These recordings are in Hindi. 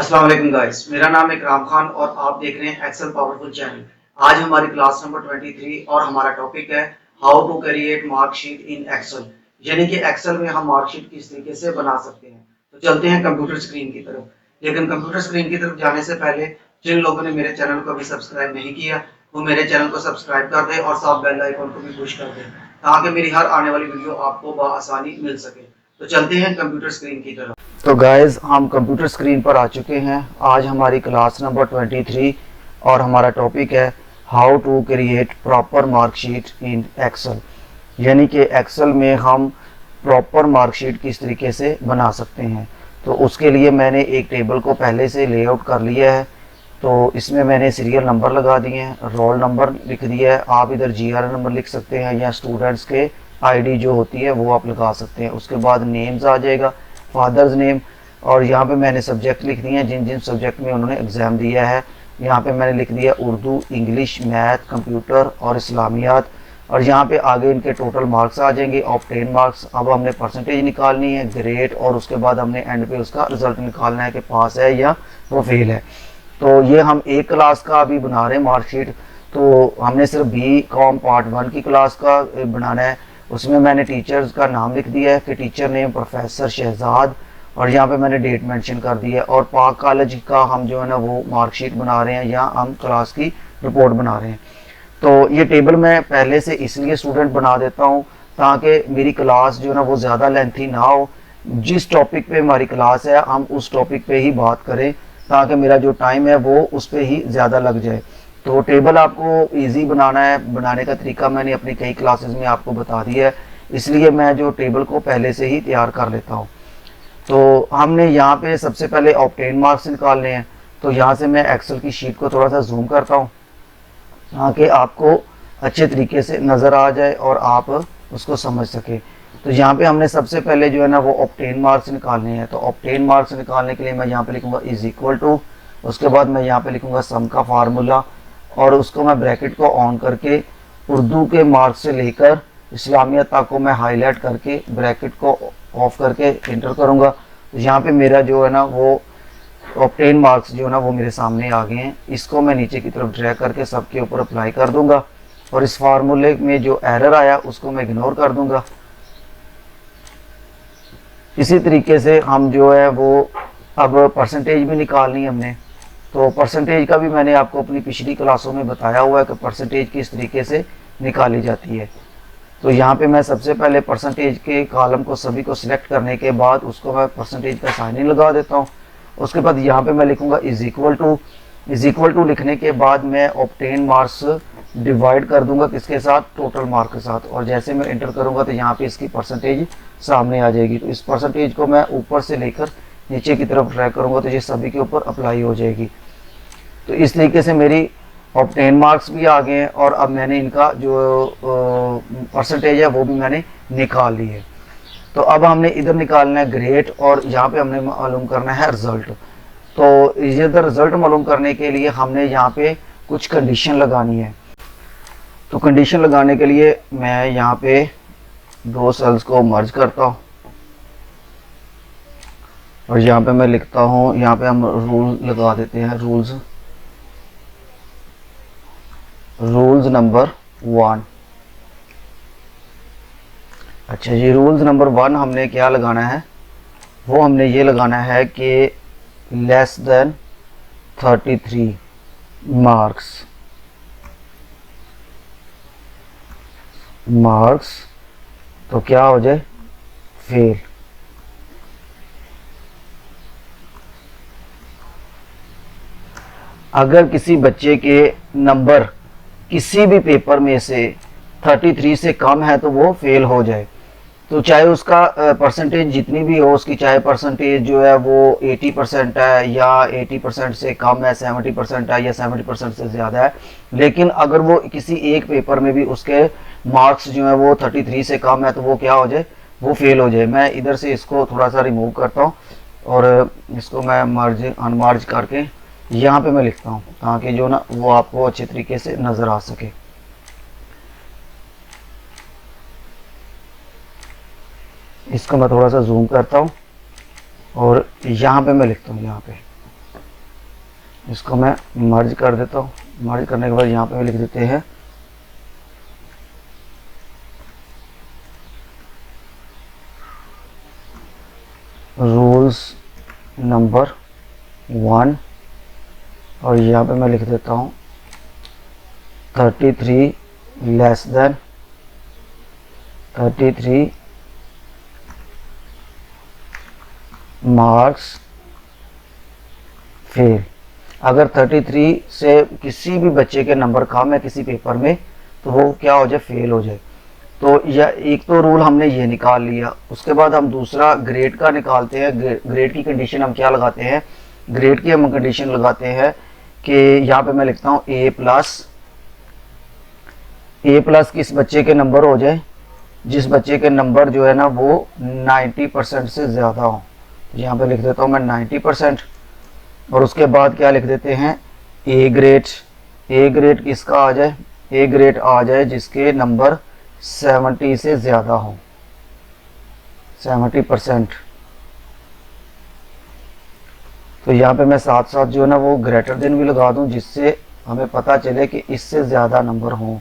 अस्सलाम वालेकुम गाइस, मेरा नाम इकराम खान और आप देख रहे हैं एक्सेल पावरफुल चैनल। आज हमारी क्लास नंबर 23 और हमारा टॉपिक है how to create marksheet in Excel. यानी कि एक्सेल में हम मार्कशीट किस तरीके से बना सकते हैं। तो चलते हैं कंप्यूटर स्क्रीन की तरफ। लेकिन कंप्यूटर स्क्रीन की तरफ जाने से पहले जिन लोगों ने मेरे चैनल को अभी सब्सक्राइब नहीं किया वो मेरे चैनल को सब्सक्राइब कर दे और साथ बेल आइकन को भी पुश कर दे ताकि मेरी हर आने वाली वीडियो आपको बआसानी मिल सके। तो चलते हैं कंप्यूटर स्क्रीन की तरफ। तो गाइज हम कंप्यूटर स्क्रीन पर आ चुके हैं। आज हमारी क्लास नंबर 23 और हमारा टॉपिक है how to create proper marksheet in Excel. यानी कि एक्सेल में हम प्रॉपर मार्कशीट किस तरीके से बना सकते हैं। तो उसके लिए मैंने एक टेबल को पहले से लेआउट कर लिया है। तो इसमें मैंने सीरियल नंबर लगा दिए हैं, रोल नंबर लिख दिया है। आप इधर GR नंबर लिख सकते हैं या स्टूडेंट्स के ID जो होती है वो आप लगा सकते हैं। उसके बाद नेम्स आ जाएगा, फादर्स नेम, और यहाँ पे मैंने सब्जेक्ट लिख दिए हैं जिन जिन सब्जेक्ट में उन्होंने एग्ज़ाम दिया है। यहाँ पे मैंने लिख दिया उर्दू, इंग्लिश, मैथ, कंप्यूटर और इस्लामियात। और यहाँ पे आगे इनके टोटल मार्क्स आ जाएंगे, ऑब्टेन मार्क्स। अब हमने परसेंटेज निकालनी है, ग्रेड, और उसके बाद हमने एंड पे उसका रिजल्ट निकालना है कि पास है या वो फेल है। तो ये हम एक क्लास का अभी बना रहे हैं मार्कशीट। तो हमने सिर्फ BCom पार्ट 1 की क्लास का बनाना है। उसमें मैंने टीचर्स का नाम लिख दिया है कि टीचर नेम प्रोफेसर शहजाद, और यहाँ पे मैंने डेट मेंशन कर दी है। और पाक कॉलेज का हम जो है ना वो मार्कशीट बना रहे हैं या हम क्लास की रिपोर्ट बना रहे हैं। तो ये टेबल मैं पहले से इसलिए स्टूडेंट बना देता हूँ ताकि मेरी क्लास जो है ना वो ज़्यादा लेंथी ना हो। जिस टॉपिक पे हमारी क्लास है हम उस टॉपिक पे ही बात करें ताकि मेरा जो टाइम है वो उस पर ही ज़्यादा लग जाए। तो टेबल आपको इजी बनाना है, बनाने का तरीका मैंने अपनी कई क्लासेस में आपको बता दिया है, इसलिए मैं जो टेबल को पहले से ही तैयार कर लेता हूँ। तो हमने यहाँ पे सबसे पहले ऑब्टेन मार्क्स निकालने हैं। तो यहाँ से मैं एक्सेल की शीट को थोड़ा सा जूम करता हूँ ताकि आपको अच्छे तरीके से नज़र आ जाए और आप उसको समझ सके। तो यहाँ पे हमने सबसे पहले जो है ना वो ऑब्टेन मार्क्स निकालने हैं। तो ऑब्टेन मार्क्स निकालने के लिए मैं यहाँ पे लिखूँगा इज इक्वल टू, उसके बाद मैं यहाँ पे लिखूँगा सम का फार्मूला, और उसको मैं ब्रैकेट को ऑन करके उर्दू के मार्क्स से लेकर इस्लामिया तक को मैं हाईलाइट करके ब्रैकेट को ऑफ करके इंटर करूँगा। तो यहाँ पे मेरा जो है ना वो ऑब्टेन मार्क्स जो है ना वो मेरे सामने आ गए हैं। इसको मैं नीचे की तरफ ड्रैग करके सबके ऊपर अप्लाई कर दूंगा, और इस फार्मूले में जो एरर आया उसको मैं इग्नोर कर दूंगा। इसी तरीके से हम जो है वो अब परसेंटेज भी निकालनी है हमने। तो परसेंटेज का भी मैंने आपको अपनी पिछली क्लासों में बताया हुआ है कि परसेंटेज किस तरीके से निकाली जाती है। तो यहाँ पे मैं सबसे पहले परसेंटेज के कॉलम को सभी को सिलेक्ट करने के बाद उसको मैं परसेंटेज का साइन लगा देता हूँ। उसके बाद यहाँ पे मैं लिखूँगा is equal to. Is equal to लिखने के बाद मैं ऑब्टेन मार्क्स डिवाइड कर दूंगा किसके साथ, टोटल मार्क के साथ, और जैसे मैं इंटर करूँगा तो यहाँ पे इसकी परसेंटेज सामने आ जाएगी। तो इस परसेंटेज को मैं ऊपर से लेकर नीचे की तरफ ड्रैग करूँगा तो ये सभी के ऊपर अप्लाई हो जाएगी। तो इस तरीके से मेरी ऑब्टेन मार्क्स भी आ गए हैं, और अब मैंने इनका जो परसेंटेज है वो भी मैंने निकाल ली है। तो अब हमने इधर निकालना है ग्रेड, और यहाँ पे हमने मालूम करना है रिजल्ट। तो इधर रिजल्ट मालूम करने के लिए हमने यहाँ पे कुछ कंडीशन लगानी है। तो कंडीशन लगाने के लिए मैं यहाँ पे दो सेल्स को मर्ज करता हूँ, और यहाँ पे मैं लिखता हूँ, यहाँ पे हम रूल लगा देते हैं, रूल्स नंबर 1। अच्छा जी, रूल्स नंबर 1 हमने क्या लगाना है, वो हमने ये लगाना है कि लेस देन 33 मार्क्स तो क्या हो जाए, फेल। अगर किसी बच्चे के नंबर किसी भी पेपर में से 33 से कम है तो वो फेल हो जाए। तो चाहे उसका परसेंटेज जितनी भी हो, उसकी चाहे परसेंटेज जो है वो 80% है या 80% से कम है, 70% है या 70% से ज़्यादा है, लेकिन अगर वो किसी एक पेपर में भी उसके मार्क्स जो है वो 33 से कम है तो वो क्या हो जाए, वो फेल हो जाए। मैं इधर से इसको थोड़ा सा रिमूव करता हूँ और इसको मैं अनमार्ज करके यहाँ पे मैं लिखता हूँ ताकि जो ना वो आपको अच्छे तरीके से नज़र आ सके। इसको मैं थोड़ा सा जूम करता हूँ और यहाँ पे मैं लिखता हूँ, यहाँ पे इसको मैं मर्ज कर देता हूँ। मर्ज करने के बाद यहाँ पे लिख देते हैं रूल्स नंबर 1 और यहाँ पे मैं लिख देता हूँ 33 लेस देन 33 मार्क्स फेल। अगर 33 से किसी भी बच्चे के नंबर कम है किसी पेपर में तो वो क्या हो जाए, फेल हो जाए। तो यह एक तो रूल हमने ये निकाल लिया। उसके बाद हम दूसरा ग्रेड का निकालते हैं। ग्रेड की कंडीशन हम क्या लगाते हैं, ग्रेड की हम कंडीशन लगाते हैं कि यहाँ पे मैं लिखता हूँ ए प्लस किस बच्चे के नंबर हो जाए, जिस बच्चे के नंबर जो है ना वो 90% से ज़्यादा हो। तो यहाँ पे लिख देता हूँ मैं 90%। और उसके बाद क्या लिख देते हैं, ए ग्रेड किसका आ जाए, ए ग्रेड आ जाए जिसके नंबर 70 से ज़्यादा हो, 70%। तो यहाँ पे मैं साथ साथ जो है ना वो ग्रेटर देन भी लगा दूं जिससे हमें पता चले कि इससे ज़्यादा नंबर हों।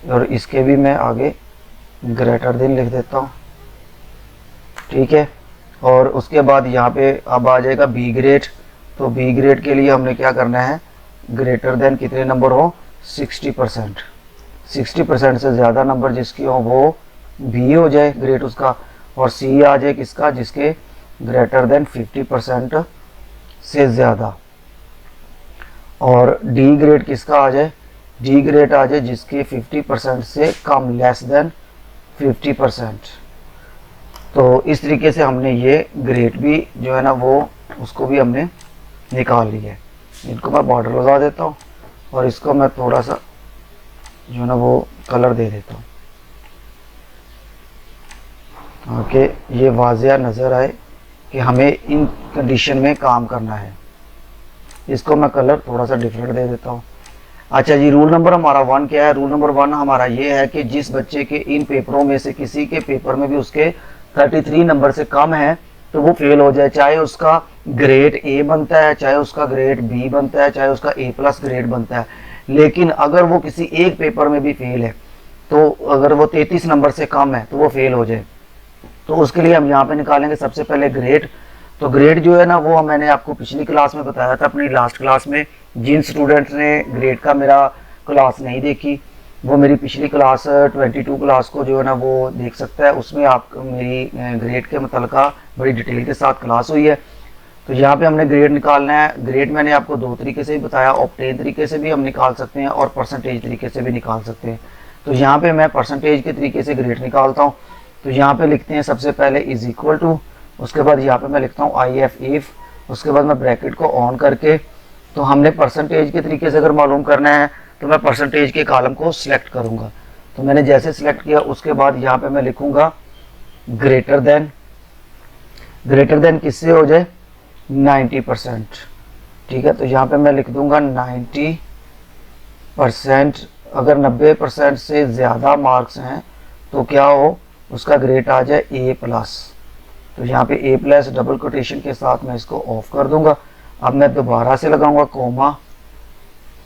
और इसके भी मैं आगे ग्रेटर देन लिख देता हूँ, ठीक है। और उसके बाद यहाँ पे अब आ जाएगा बी ग्रेड। तो बी ग्रेड के लिए हमने क्या करना है, ग्रेटर देन कितने नंबर हो, 60%। 60% से ज़्यादा नंबर जिसकी हो वो बी हो जाए ग्रेड उसका, और सी आ जाए किसका, जिसके ग्रेटर देन 50% से ज़्यादा। और डी ग्रेड किसका आ जाए, डी ग्रेड आ जाए जिसके 50% से कम, लेस देन 50%। तो इस तरीके से हमने ये ग्रेड भी जो है ना वो उसको भी हमने निकाल लिया है। इनको मैं बॉर्डर लगा देता हूँ और इसको मैं थोड़ा सा जो है ना वो कलर दे देता हूँ ताकि ये वाज़िया नज़र आए कि हमें इन कंडीशन में काम करना है। इसको मैं कलर थोड़ा सा डिफरेंट दे देता हूँ। अच्छा जी, रूल नंबर हमारा 1 क्या है, रूल नंबर 1 हमारा ये है कि जिस बच्चे के इन पेपरों में से किसी के पेपर में भी उसके 33 नंबर से कम है तो वो फेल हो जाए, चाहे उसका ग्रेड ए बनता है, चाहे उसका ग्रेड बी बनता है, चाहे उसका ए प्लस ग्रेड बनता है। लेकिन अगर वो किसी एक पेपर में भी फेल है, तो अगर वो 33 नंबर से कम है तो वो फेल हो जाए। तो उसके लिए हम यहाँ पे निकालेंगे सबसे पहले ग्रेड। तो ग्रेड जो है ना वो मैंने आपको पिछली क्लास में बताया था, अपनी लास्ट क्लास में। जिन स्टूडेंट्स ने ग्रेड का मेरा क्लास नहीं देखी वो मेरी पिछली क्लास 22 क्लास को जो है ना वो देख सकता है। उसमें आप मेरी ग्रेड के मुतलका बड़ी डिटेल के साथ क्लास हुई है। तो यहाँ पे हमने ग्रेड निकालना है। ग्रेड मैंने आपको दो तरीके से भी बताया, ऑब्टेन तरीके से भी हम निकाल सकते हैं और परसेंटेज तरीके से भी निकाल सकते हैं। तो यहाँ पे मैं परसेंटेज के तरीके से ग्रेड निकालता हूँ। तो यहाँ पे लिखते हैं सबसे पहले इज इक्वल टू, उसके बाद यहाँ पे मैं लिखता हूँ आई एफ इफ, उसके बाद मैं ब्रैकेट को ऑन करके, तो हमने परसेंटेज के तरीके से अगर मालूम करना है तो मैं परसेंटेज के कॉलम को सिलेक्ट करूँगा। तो मैंने जैसे सिलेक्ट किया उसके बाद यहाँ पे मैं लिखूँगा ग्रेटर देन किससे हो जाए, 90%, ठीक है। तो यहाँ पे मैं लिख दूंगा 90%। अगर 90% से ज़्यादा मार्क्स हैं तो क्या हो, उसका ग्रेड आ जाए ए प्लस। तो यहाँ पे ए प्लस डबल कोटेशन के साथ मैं इसको ऑफ कर दूंगा। अब मैं दोबारा से लगाऊंगा कोमा,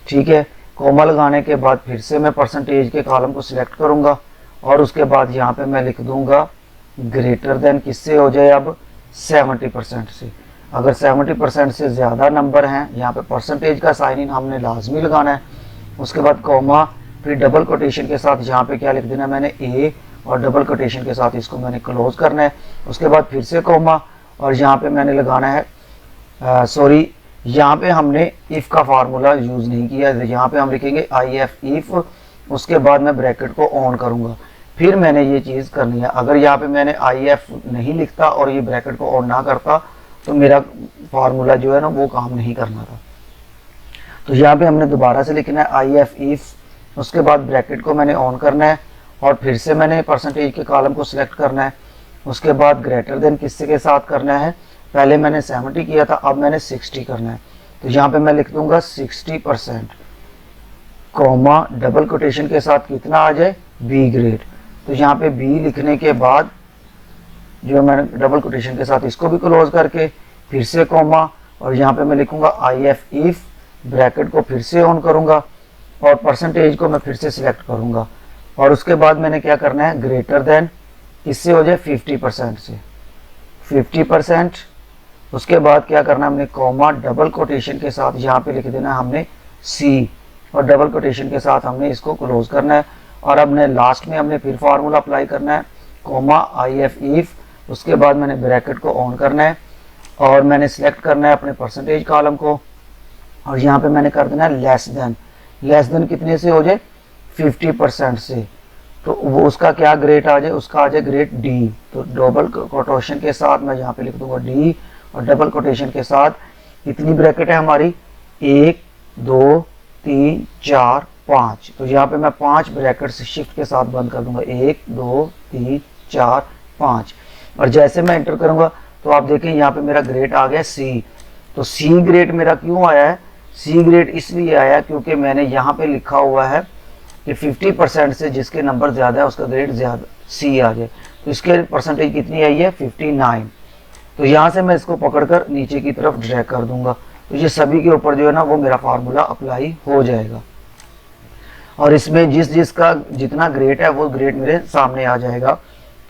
ठीक है। कोमा लगाने के बाद फिर से मैं परसेंटेज के कॉलम को सिलेक्ट करूंगा और उसके बाद यहाँ पे मैं लिख दूंगा ग्रेटर देन किससे हो जाए, अब 70% से। अगर 70% से ज़्यादा नंबर हैं, यहाँ पे परसेंटेज का साइन इन हमने लाजमी लगाना है। उसके बाद कोमा, फिर डबल कोटेशन के साथ यहाँ पे क्या लिख देना है मैंने, ए, और डबल कोटेशन के साथ इसको मैंने क्लोज करना है। उसके बाद फिर से कोमा और यहाँ पे मैंने लगाना है यहाँ पे हमने इफ़ का फार्मूला यूज़ नहीं किया। यहाँ पे हम लिखेंगे आई एफ इफ़, उसके बाद मैं ब्रैकेट को ऑन करूँगा, फिर मैंने ये चीज़ करनी है। अगर यहाँ पे मैंने आई एफ नहीं लिखता और ये ब्रैकेट को ऑन ना करता तो मेरा फार्मूला जो है ना वो काम नहीं करना था। तो यहाँ पे हमने दोबारा से लिखना है आई एफ इफ़, उसके बाद ब्रैकेट को मैंने ऑन करना है और फिर से मैंने परसेंटेज के कॉलम को सिलेक्ट करना है। उसके बाद ग्रेटर देन किससे के साथ करना है, पहले मैंने 70 किया था, अब मैंने 60 करना है। तो यहाँ पे मैं लिख दूंगा 60%, कॉमा डबल कोटेशन के साथ कितना आ जाए, बी ग्रेड। तो यहाँ पे बी लिखने के बाद जो मैंने डबल कोटेशन के साथ इसको भी क्लोज करके फिर से कॉमा और यहाँ पे मैं लिखूंगा IF इफ, ब्रैकेट को फिर से ऑन करूंगा और परसेंटेज को मैं फिर से सिलेक्ट करूंगा और उसके बाद मैंने क्या करना है, ग्रेटर देन किससे हो जाए, 50% से, 50%। उसके बाद क्या करना है हमने, कॉमा डबल कोटेशन के साथ यहाँ पे लिख देना है हमने C और डबल कोटेशन के साथ हमने इसको क्लोज करना है और अब हमने लास्ट में हमने फिर फार्मूला अप्लाई करना है, कॉमा IF इफ, उसके बाद मैंने ब्रैकेट को ऑन करना है और मैंने सिलेक्ट करना है अपने परसेंटेज कॉलम को और यहाँ पे मैंने कर देना है लेस देन कितने से हो जाए, 50% से। तो वो उसका क्या ग्रेड आ जाए, उसका आ जाए ग्रेड D। तो डबल कोटेशन के साथ मैं यहाँ पे लिख दूंगा D और डबल कोटेशन के साथ इतनी ब्रैकेट है हमारी, 1 2 3 4 5। तो यहाँ पे मैं 5 ब्रैकेट से शिफ्ट के साथ बंद कर दूंगा, 1 2 3 4 5। और जैसे मैं एंटर करूंगा तो आप देखें यहाँ पे मेरा ग्रेड आ गया C। तो C ग्रेड मेरा क्यों आया है, C ग्रेड इसलिए आया क्योंकि मैंने यहाँ पे लिखा हुआ है कि 50% से जिसके नंबर ज़्यादा है उसका ग्रेड ज़्यादा C आ जाए। तो इसके परसेंटेज कितनी आई है, 59। तो यहाँ से मैं इसको पकड़कर नीचे की तरफ ड्रैग कर दूंगा तो ये सभी के ऊपर जो है ना वो मेरा फार्मूला अप्लाई हो जाएगा और इसमें जिसका जितना ग्रेड है वो ग्रेड मेरे सामने आ जाएगा।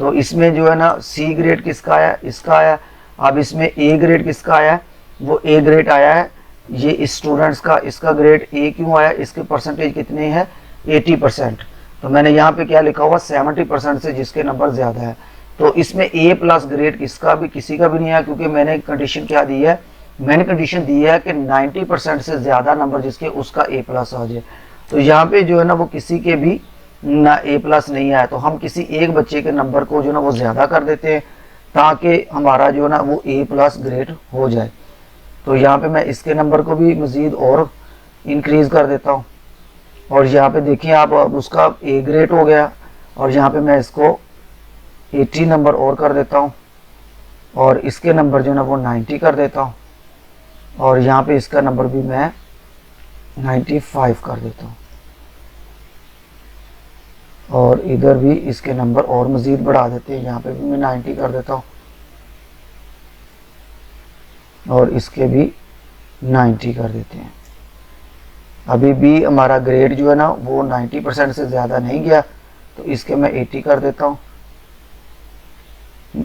तो इसमें जो है ना C ग्रेड किसका आया, इसका आया। अब इसमें A ग्रेड किसका आया, वो A ग्रेड आया है ये स्टूडेंट्स का, इसका ग्रेड A क्यों आया, इसके परसेंटेज कितने हैं, 80%। तो मैंने यहाँ पे क्या लिखा हुआ, 70% से जिसके नंबर ज़्यादा है। तो इसमें A+ ग्रेड किसका भी, किसी का भी नहीं है क्योंकि मैंने कंडीशन क्या दी है, मैंने कंडीशन दी है कि 90% से ज़्यादा नंबर जिसके उसका A+ आ जाए। तो यहाँ पे जो है ना वो किसी के भी ना A+ नहीं आया तो हम किसी एक बच्चे के नंबर को जो ना वो ज़्यादा कर देते हैं ताकि हमारा जो है ना वो A+ ग्रेड हो जाए। तो यहाँ पे मैं इसके नंबर को भी मज़ीद और इंक्रीज़ कर देता हूँ और यहाँ पे देखिए आप, अब उसका A ग्रेड हो गया और यहाँ पे मैं इसको 80 नंबर और कर देता हूँ और इसके नंबर जो ना वो 90 कर देता हूँ और यहाँ पे इसका नंबर भी मैं 95 कर देता हूँ और इधर भी इसके नंबर और मज़ीद बढ़ा देते हैं, यहाँ पे भी मैं 90 कर देता हूँ और इसके भी 90 कर देते हैं। अभी भी हमारा ग्रेड जो है ना वो 90% से ज़्यादा नहीं गया तो इसके मैं 80 कर देता हूँ,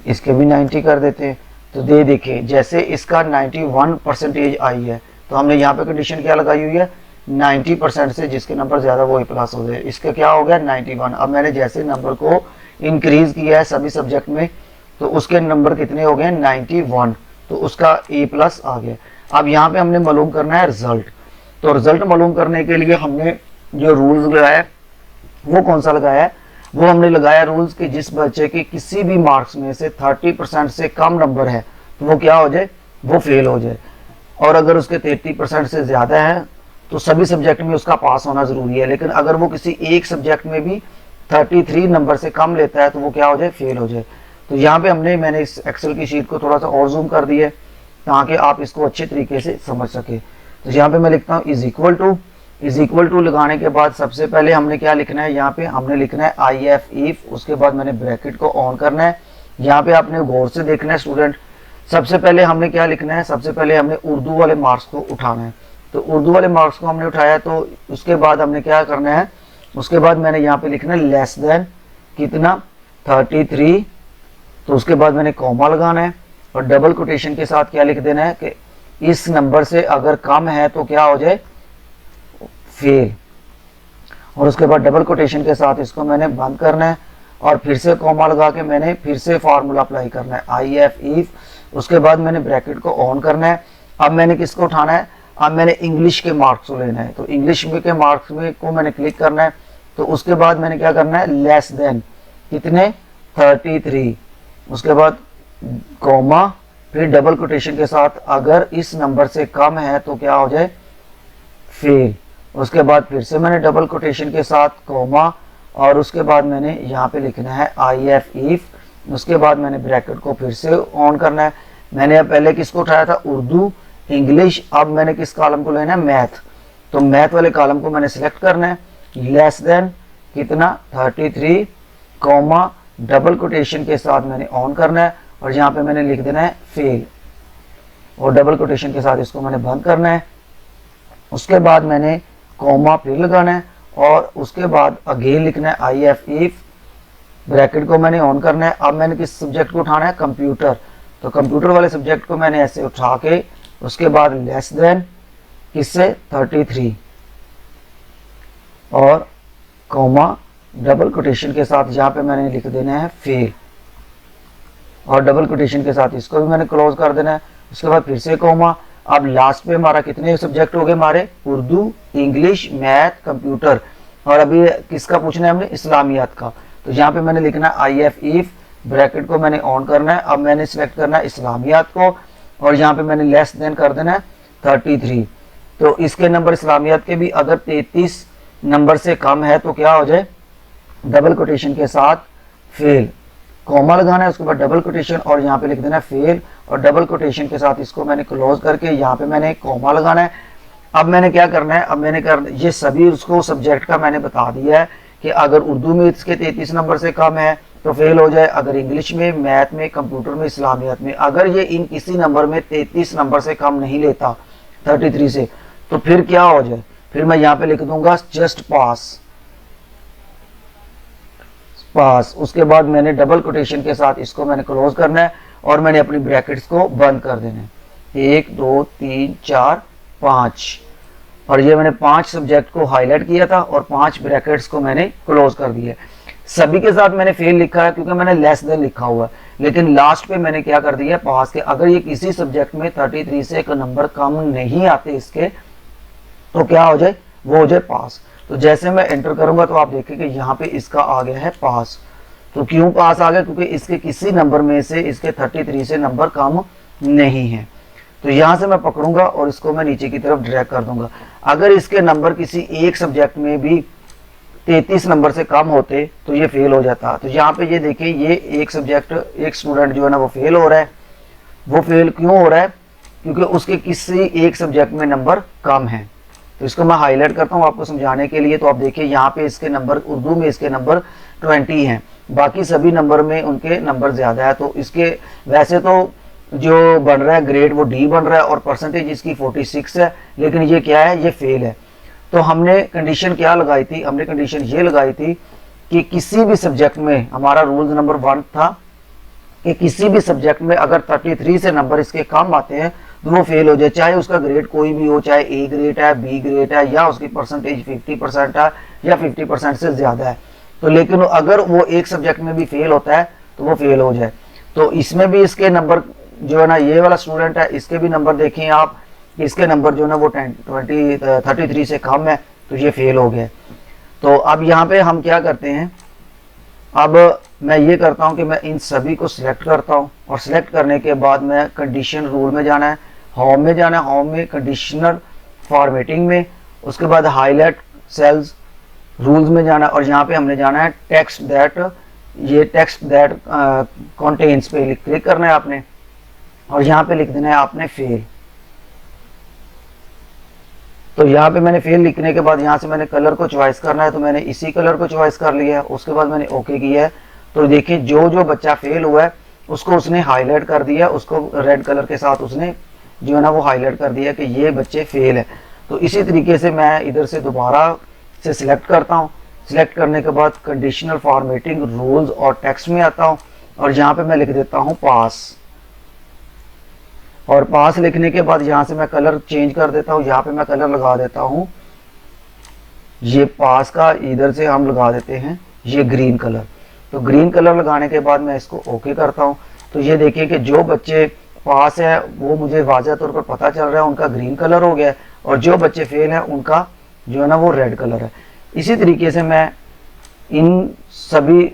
इसके भी 90 कर देते हैं। तो देखिए जैसे इसका 91% आई है तो हमने यहाँ पे कंडीशन क्या लगाई हुई है, 90% से जिसके नंबर ज़्यादा वो A+ हो जाए। इसका क्या हो गया, 91। अब मैंने जैसे नंबर को इंक्रीज़ किया है सभी सब्जेक्ट में तो उसके नंबर कितने हो गए, 91। तो उसका A+ आ गया। अब यहाँ पे हमने मालूम करना है रिजल्ट। तो रिजल्ट मालूम करने के लिए हमने जो रूल्स लगाया है वो कौन सा लगाया है, वो हमने लगाया रूल्स कि जिस बच्चे के किसी भी मार्क्स में से 30% से कम नंबर है तो वो क्या हो जाए, वो फेल हो जाए। और अगर उसके 33% से ज़्यादा है तो सभी सब्जेक्ट में उसका पास होना ज़रूरी है। लेकिन अगर वो किसी एक सब्जेक्ट में भी 33 नंबर से कम लेता है तो वो क्या हो जाए, फेल हो जाए। तो यहाँ पे मैंने इस एक्सेल की शीट को थोड़ा सा और जूम कर दिया है ताकि आप इसको अच्छे तरीके से समझ सके। तो यहाँ पे मैं लिखता हूँ इज इक्वल टू लगाने के बाद सबसे पहले हमने क्या लिखना है, यहाँ पे हमने लिखना है IF इफ, उसके बाद मैंने ब्रैकेट को ऑन करना है। यहाँ पे आपने गौर से देखना है स्टूडेंट, सबसे पहले हमने क्या लिखना है, सबसे पहले हमने उर्दू वाले मार्क्स को उठाना है। तो उर्दू वाले मार्क्स को हमने उठाया तो उसके बाद हमने क्या करना है, उसके बाद मैंने यहाँ पे लिखना है लेस देन कितना, 33। तो उसके बाद मैंने कॉमा लगाना है और डबल कोटेशन के साथ क्या लिख देना है कि इस नंबर से अगर कम है तो क्या हो जाए, फेल। और उसके बाद डबल कोटेशन के साथ इसको मैंने बंद करना है और फिर से कॉमा लगा के मैंने फिर से फार्मूला अप्लाई करना है IF इफ। उसके बाद मैंने ब्रैकेट को ऑन करना है। अब मैंने किसको उठाना है, अब मैंने इंग्लिश के मार्क्स को लेना है। तो इंग्लिश के मार्क्स में को मैंने क्लिक करना है। तो उसके बाद मैंने क्या करना है, लेस देन कितने, 33। उसके बाद कॉमा फिर डबल कोटेशन के साथ अगर इस नंबर से कम है तो क्या हो जाए, फेल। उसके बाद फिर से मैंने डबल कोटेशन के साथ कॉमा और उसके बाद मैंने यहाँ पे लिखना है IF इफ। उसके बाद मैंने ब्रैकेट को फिर से ऑन करना है। मैंने पहले किसको उठाया था, उर्दू, इंग्लिश। अब मैंने किस कॉलम को लेना है, मैथ। तो मैथ वाले कॉलम को मैंने सिलेक्ट करना है, लेस देन कितना, 33 कॉमा डबल कोटेशन के साथ मैंने ऑन करना है और यहाँ पे मैंने लिख देना है फेल। और डबल कोटेशन के साथ इसको मैंने बंद करना है। उसके बाद मैंने कॉमा फिर लगाना है और उसके बाद अगेन लिखना है आई एफ इफ, ब्रैकेट को मैंने ऑन करना है। अब मैंने किस सब्जेक्ट को उठाना है, कंप्यूटर, तो कंप्यूटर वाले सब्जेक्ट को मैंने ऐसे उठा के उसके बाद लेस देन किससे 33 और कॉमा डबल कोटेशन के साथ यहाँ पे मैंने लिख देना है फेल और डबल कोटेशन के साथ इसको भी मैंने क्लोज कर देना है। उसके बाद फिर से कॉमा। अब लास्ट पे हमारा कितने सब्जेक्ट हो गए हमारे, उर्दू, इंग्लिश, मैथ, कंप्यूटर, और अभी किसका पूछना है हमने, इस्लामियात का। तो यहाँ पे मैंने लिखना है आई एफ इफ, ब्रैकेट को मैंने ऑन करना है। अब मैंने सिलेक्ट करना है इस्लामियात को और यहाँ पे मैंने लेस देन कर देना है 33। तो इसके नंबर इस्लामियात के भी अगर 33 नंबर से कम है तो क्या हो जाए, डबल कोटेशन के साथ फेल, कॉमा लगाना है, उसके बाद डबल कोटेशन और यहाँ पे लिख देना है फेल और डबल कोटेशन के साथ इसको मैंने क्लोज करके यहाँ पे मैंने कॉमा लगाना है। अब मैंने क्या करना है, अब मैंने ये सभी उसको सब्जेक्ट का मैंने बता दिया है कि अगर उर्दू में इसके 33 नंबर से कम है तो फेल हो जाए, अगर इंग्लिश में, मैथ में, कंप्यूटर में, इस्लामियात में अगर ये इन किसी नंबर में 33 नंबर से कम नहीं लेता 33 से तो फिर क्या हो जाए, फिर मैं यहाँ पे लिख दूंगा जस्ट पास, पास। उसके बाद मैंने डबल कोटेशन के साथ इसको मैंने क्लोज करना है और मैंने अपनी ब्रैकेट्स को बंद कर देना है, 1 2 3 4 5 और ये मैंने 5 सब्जेक्ट को हाईलाइट किया था और 5 ब्रैकेट्स को मैंने क्लोज कर दिया। सभी के साथ मैंने फेल लिखा है क्योंकि मैंने लेस देन लिखा हुआ है, लेकिन लास्ट पे मैंने क्या कर दिया, पास के। अगर ये किसी सब्जेक्ट में 33 से एक नंबर कम नहीं आते इसके तो क्या हो जाए, वो हो जाए पास। तो जैसे मैं एंटर करूंगा तो आप देखेंगे यहाँ पे इसका आ गया है पास। तो क्यों पास आ गया, क्योंकि इसके किसी नंबर में से इसके 33 से नंबर कम नहीं है। तो यहाँ से मैं पकड़ूंगा और इसको मैं नीचे की तरफ ड्रैग कर दूंगा। अगर इसके नंबर किसी एक सब्जेक्ट में भी 33 नंबर से कम होते तो ये फेल हो जाता। तो यहाँ पे ये देखिए, ये एक सब्जेक्ट, एक स्टूडेंट जो है ना वो फेल हो रहा है। वो फेल क्यों हो रहा है, क्योंकि उसके किसी एक सब्जेक्ट में नंबर कम है। तो इसको मैं हाईलाइट करता हूँ आपको समझाने के लिए। तो आप देखिए यहाँ पे इसके नंबर, उर्दू में इसके नंबर 20 हैं, बाकी सभी नंबर में उनके नंबर ज्यादा है। तो इसके वैसे तो जो बन रहा है ग्रेड वो डी बन रहा है और परसेंटेज इसकी 46 है, लेकिन ये क्या है, ये फेल है। तो हमने कंडीशन क्या लगाई थी, हमने कंडीशन ये लगाई थी कि किसी भी सब्जेक्ट में, हमारा रूल नंबर 1 था कि किसी भी सब्जेक्ट में अगर 33 से नंबर इसके कम आते हैं तो वो फेल हो जाए, चाहे उसका ग्रेड कोई भी हो, चाहे ए ग्रेड है, बी ग्रेड है, या उसकी परसेंटेज 50% है या 50% से ज्यादा है। तो लेकिन अगर वो एक सब्जेक्ट में भी फेल होता है तो वो फेल हो जाए। तो इसमें भी इसके नंबर जो है ना, ये वाला स्टूडेंट है, इसके भी नंबर देखें आप, इसके नंबर जो है ना वो 33 से कम है, तो ये फेल हो गया। तो अब यहाँ पे हम क्या करते हैं, अब मैं ये करता हूँ कि मैं इन सभी को सिलेक्ट करता हूँ और सिलेक्ट करने के बाद मैं कंडीशन रूल में जाना है, होम में जाना है, होम में कंडीशनल फॉर्मेटिंग में, उसके बाद हाईलाइट सेल्स रूल्स में जाना है और यहाँ पे हमने जाना है टेक्स्ट दैट, ये टेक्स्ट दैट कंटेन्स पे क्लिक करना है आपने और यहाँ पे लिख देना है आपने फेल। तो यहाँ पे मैंने फेल लिखने के बाद यहाँ से मैंने कलर को चॉइस करना है, तो मैंने इसी कलर को चॉइस कर लिया है। उसके बाद मैंने ओके किया है। तो देखिए जो जो बच्चा फेल हुआ है उसको उसने हाईलाइट कर दिया, उसको रेड कलर के साथ उसने जो है ना वो हाईलाइट कर दिया कि ये बच्चे फेल है। तो इसी तरीके से मैं इधर से दोबारा से सिलेक्ट करता हूँ। सिलेक्ट करने के बाद कंडीशनल फॉर्मेटिंग रूल्स और टेक्स्ट में आता हूँ और यहाँ पे मैं लिख देता हूँ पास। और पास लिखने के बाद यहाँ से मैं कलर चेंज कर देता हूँ, यहाँ पे मैं कलर लगा देता हूँ, ये पास का इधर से हम लगा देते हैं ये ग्रीन कलर। तो ग्रीन कलर लगाने के बाद मैं इसको ओके करता हूँ। तो ये देखिए कि जो बच्चे पास है वो मुझे वाज़ह तौर पर पता चल रहा है उनका ग्रीन कलर हो गया है और जो बच्चे फेल है उनका जो है ना वो रेड कलर है। इसी तरीके से मैं इन सभी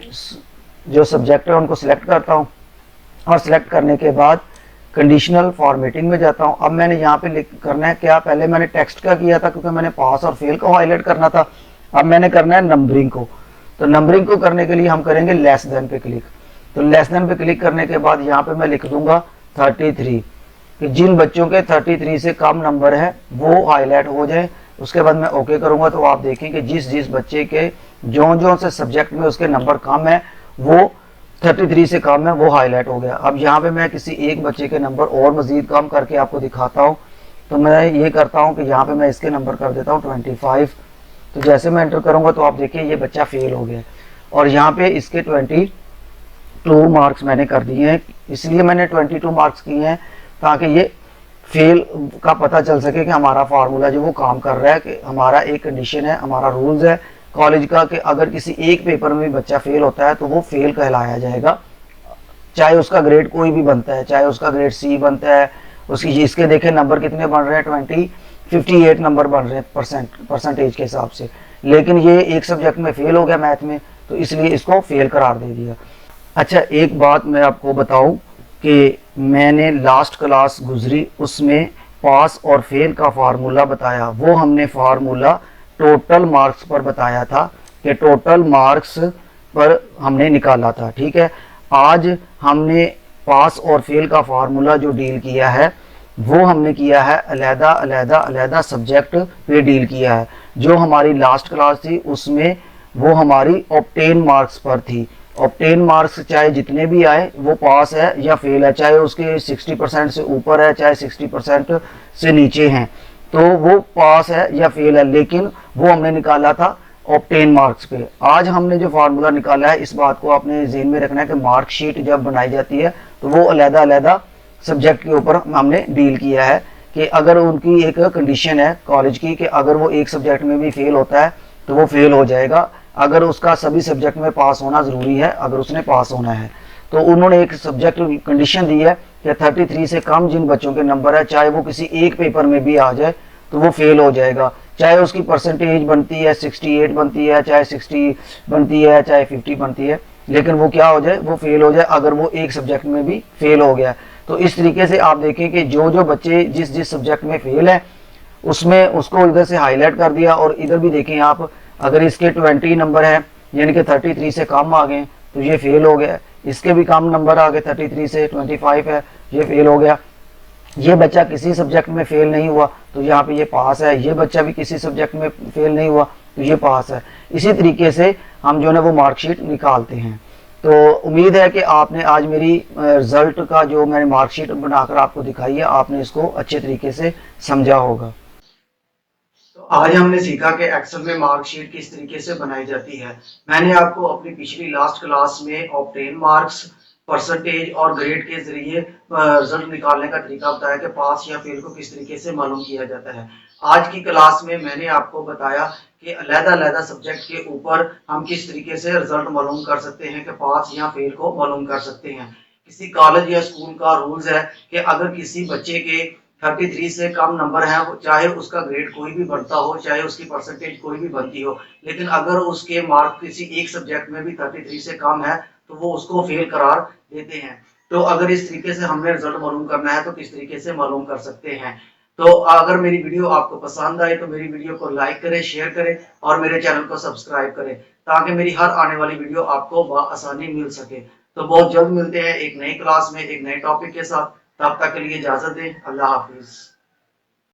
जो सब्जेक्ट है उनको सिलेक्ट करता हूँ और सिलेक्ट करने के बाद कंडीशनल फॉर्मेटिंग में जाता हूं। अब मैंने यहाँ पे करना है क्या, पहले मैंने टेक्स्ट का किया था क्योंकि मैंने पास और फेल को हाईलाइट करना था। अब मैंने करना है नंबरिंग को। तो नंबरिंग को करने के लिए हम करेंगे लेस देन पे क्लिक। तो लेस देन पे क्लिक करने के बाद यहाँ पे मैं लिख दूंगा 33 कि जिन बच्चों के 33 से कम नंबर है वो हाईलाइट हो जाए। उसके बाद मैं ओके करूंगा तो आप देखें कि जिस जिस बच्चे के जो से सब्जेक्ट में उसके नंबर कम है वो 33 से कम है वो हाईलाइट हो गया। अब यहाँ पे मैं किसी एक बच्चे के नंबर और मजीद कम करके आपको दिखाता हूँ। तो मैं ये करता हूँ कि यहाँ पे मैं इसके नंबर कर देता हूँ 25। तो जैसे मैं एंटर करूँगा तो आप देखिए ये बच्चा फेल हो गया और यहाँ पे इसके 22 मार्क्स मैंने कर दिए हैं। इसलिए मैंने 22 मार्क्स किए हैं ताकि ये फेल का पता चल सके कि हमारा फार्मूला जो वो काम कर रहा है, कि हमारा एक कंडीशन है, हमारा रूल्स है कॉलेज का कि अगर किसी एक पेपर में भी बच्चा फेल होता है तो वो फेल कहलाया जाएगा, चाहे उसका ग्रेड कोई भी बनता है, चाहे उसका ग्रेड सी बनता है। उसकी इसके देखे नंबर कितने बन रहे हैं, 58 नंबर बन रहे हैं परसेंटेज के हिसाब से, लेकिन ये एक सब्जेक्ट में फेल हो गया मैथ में, तो इसलिए इसको फेल करार दे दिया। अच्छा, एक बात मैं आपको बताऊं कि मैंने लास्ट क्लास गुजरी उसमें पास और फेल का फार्मूला बताया। वो हमने फार्मूला टोटल मार्क्स पर बताया था कि टोटल मार्क्स पर हमने निकाला था, ठीक है। आज हमने पास और फेल का फार्मूला जो डील किया है वो हमने किया है अलहदा सब्जेक्ट पे डील किया है। जो हमारी लास्ट क्लास थी उसमें वो हमारी ऑब्टेन मार्क्स पर थी। ऑब्टेन मार्क्स चाहे जितने भी आए वो पास है या फेल है, चाहे उसके 60% से ऊपर है चाहे 60% से नीचे हैं, तो वो पास है या फेल है, लेकिन वो हमने निकाला था ऑब्टेन मार्क्स पे। आज हमने जो फार्मूला निकाला है, इस बात को आपने ज़हन में रखना है कि मार्कशीट जब बनाई जाती है तो वो अलहदा सब्जेक्ट के ऊपर हमने डील किया है कि अगर उनकी एक कंडीशन है कॉलेज की कि अगर वो एक सब्जेक्ट में भी फेल होता है तो वो फेल हो जाएगा, अगर उसका सभी सब्जेक्ट में पास होना ज़रूरी है, अगर उसने पास होना है। तो उन्होंने एक सब्जेक्ट कंडीशन दी है कि 33 से कम जिन बच्चों के नंबर है, चाहे वो किसी एक पेपर में भी आ जाए तो वो फेल हो जाएगा, चाहे उसकी परसेंटेज बनती है 68 बनती है, चाहे 60 बनती है, चाहे 50 बनती है, लेकिन वो क्या हो जाए, वो फेल हो जाए अगर वो एक सब्जेक्ट में भी फेल हो गया। तो इस तरीके से आप देखें कि जो जो बच्चे जिस जिस सब्जेक्ट में फेल है उसमें उसको इधर से हाईलाइट कर दिया, और इधर भी देखें आप, अगर इसके 20 नंबर है यानी कि 33 से कम आ गए तो ये फेल हो गया, इसके भी कम नंबर आ गए 33 से 25 है, ये फेल हो गया। ये बच्चा किसी सब्जेक्ट में फेल नहीं हुआ तो यहाँ पे ये पास है, ये बच्चा भी किसी सब्जेक्ट में फेल नहीं हुआ तो ये पास है। इसी तरीके से हम जो है वो मार्कशीट निकालते हैं। तो उम्मीद है कि आपने आज मेरी रिजल्ट का जो मैंने मार्कशीट बनाकर आपको दिखाई है, आपने इसको अच्छे तरीके से समझा होगा। तो आज हमने सीखा कि एक्सेल में मार्कशीट किस तरीके से बनाई जाती है। मैंने आपको अपनी पिछली लास्ट क्लास में ऑब्टेन मार्क्स, परसेंटेज और ग्रेड के जरिए रिजल्ट निकालने का तरीका बताया कि पास या फेल को किस तरीके से मालूम किया जाता है। आज की क्लास में मैंने आपको बताया कि अलग-अलग सब्जेक्ट के ऊपर हम किस तरीके से रिजल्ट मालूम कर सकते हैं कि पास या फेल को मालूम कर सकते हैं। किसी कॉलेज या स्कूल का रूल्स है कि अगर किसी बच्चे के 33 से कम नंबर है, चाहे उसका ग्रेड कोई भी बनता हो, चाहे उसकी परसेंटेज कोई भी बनती हो, लेकिन अगर उसके मार्क किसी एक सब्जेक्ट में भी 33 से कम है तो वो उसको फेल करार देते हैं। तो अगर इस तरीके से हमने रिजल्ट मालूम करना है तो किस तरीके से मालूम कर सकते हैं। तो अगर मेरी वीडियो आपको पसंद आए तो मेरी वीडियो को लाइक करें, शेयर करें और मेरे चैनल को सब्सक्राइब करें ताकि मेरी हर आने वाली वीडियो आपको आसानी मिल सके। तो बहुत जल्द मिलते हैं एक नई क्लास में एक नए टॉपिक के साथ। तब तक के लिए इजाजत दें। अल्लाह हाफिज।